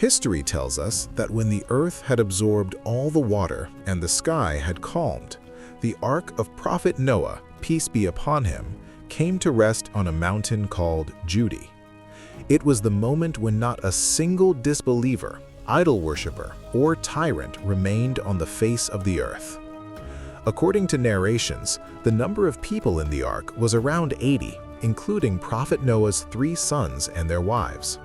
History tells us that when the earth had absorbed all the water and the sky had calmed, the ark of Prophet Noah, peace be upon him, came to rest on a mountain called Judy. It was the moment when not a single disbeliever, idol worshiper, or tyrant remained on the face of the earth. According to narrations, the number of people in the ark was around 80, including Prophet Noah's 3 sons and their wives.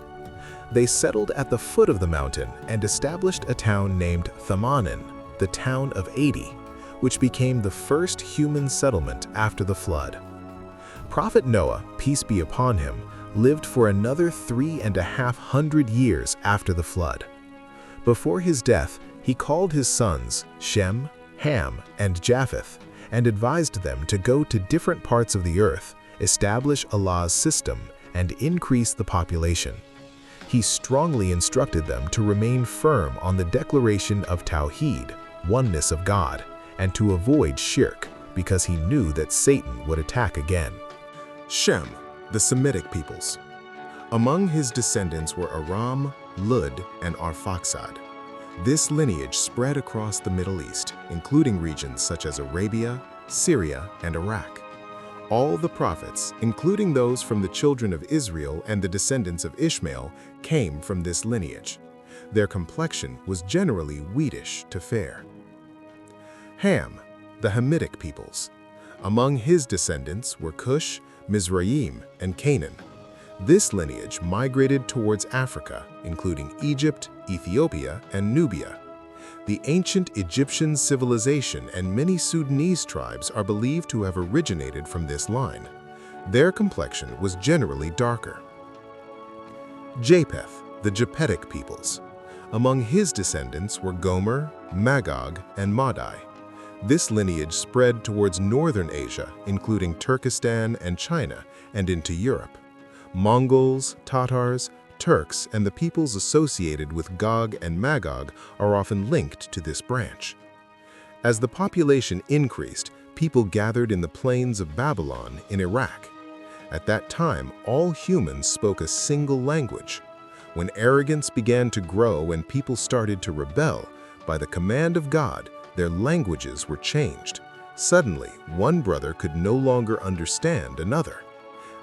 They settled at the foot of the mountain and established a town named Thamanin, the town of 80, which became the first human settlement after the flood. Prophet Noah, peace be upon him, lived for another 350 years after the flood. Before his death, he called his sons Shem, Ham, and Japheth, and advised them to go to different parts of the earth, establish Allah's system, and increase the population. He strongly instructed them to remain firm on the declaration of Tawheed, oneness of God, and to avoid shirk, because he knew that Satan would attack again. Shem, the Semitic peoples. Among his descendants were Aram, Lud, and Arphaxad. This lineage spread across the Middle East, including regions such as Arabia, Syria, and Iraq. All the prophets, including those from the children of Israel and the descendants of Ishmael, came from this lineage. Their complexion was generally wheatish to fair. Ham, the Hamitic peoples. Among his descendants were Cush, Mizraim, and Canaan. This lineage migrated towards Africa, including Egypt, Ethiopia, and Nubia. The ancient Egyptian civilization and many Sudanese tribes are believed to have originated from this line. Their complexion was generally darker. Japheth, the Japhetic peoples. Among his descendants were Gomer, Magog, and Madai. This lineage spread towards northern Asia, including Turkestan and China, and into Europe. Mongols, Tatars, Turks, and the peoples associated with Gog and Magog are often linked to this branch. As the population increased, people gathered in the plains of Babylon in Iraq. At that time, all humans spoke a single language. When arrogance began to grow and people started to rebel, by the command of God, their languages were changed. Suddenly, one brother could no longer understand another.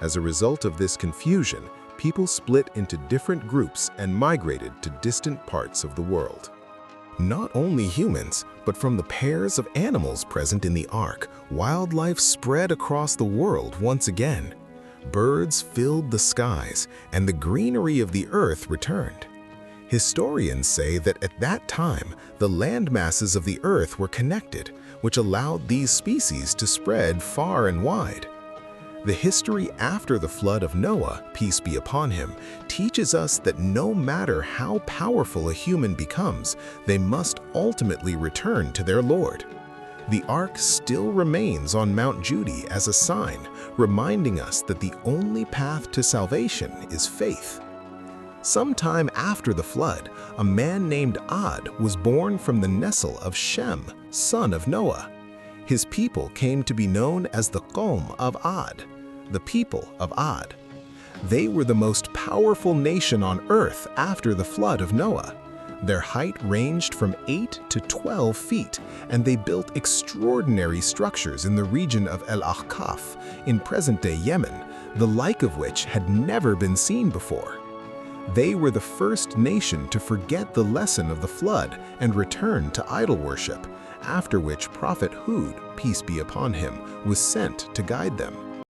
As a result of this confusion, people split into different groups and migrated to distant parts of the world. Not only humans, but from the pairs of animals present in the ark, wildlife spread across the world once again. Birds filled the skies, and the greenery of the earth returned. Historians say that at that time, the land masses of the earth were connected, which allowed these species to spread far and wide. The history after the flood of Noah, peace be upon him, teaches us that no matter how powerful a human becomes, they must ultimately return to their Lord. The ark still remains on Mount Judy as a sign, reminding us that the only path to salvation is faith. Sometime after the flood, a man named Ad was born from the nestle of Shem, son of Noah. His people came to be known as the Qawm of Ad, the people of Ad. They were the most powerful nation on earth after the flood of Noah. Their height ranged from 8 to 12 feet, and they built extraordinary structures in the region of El-Ahqaf, in present-day Yemen, the like of which had never been seen before. They were the first nation to forget the lesson of the flood and return to idol worship, after which Prophet Hud, peace be upon him, was sent to guide them.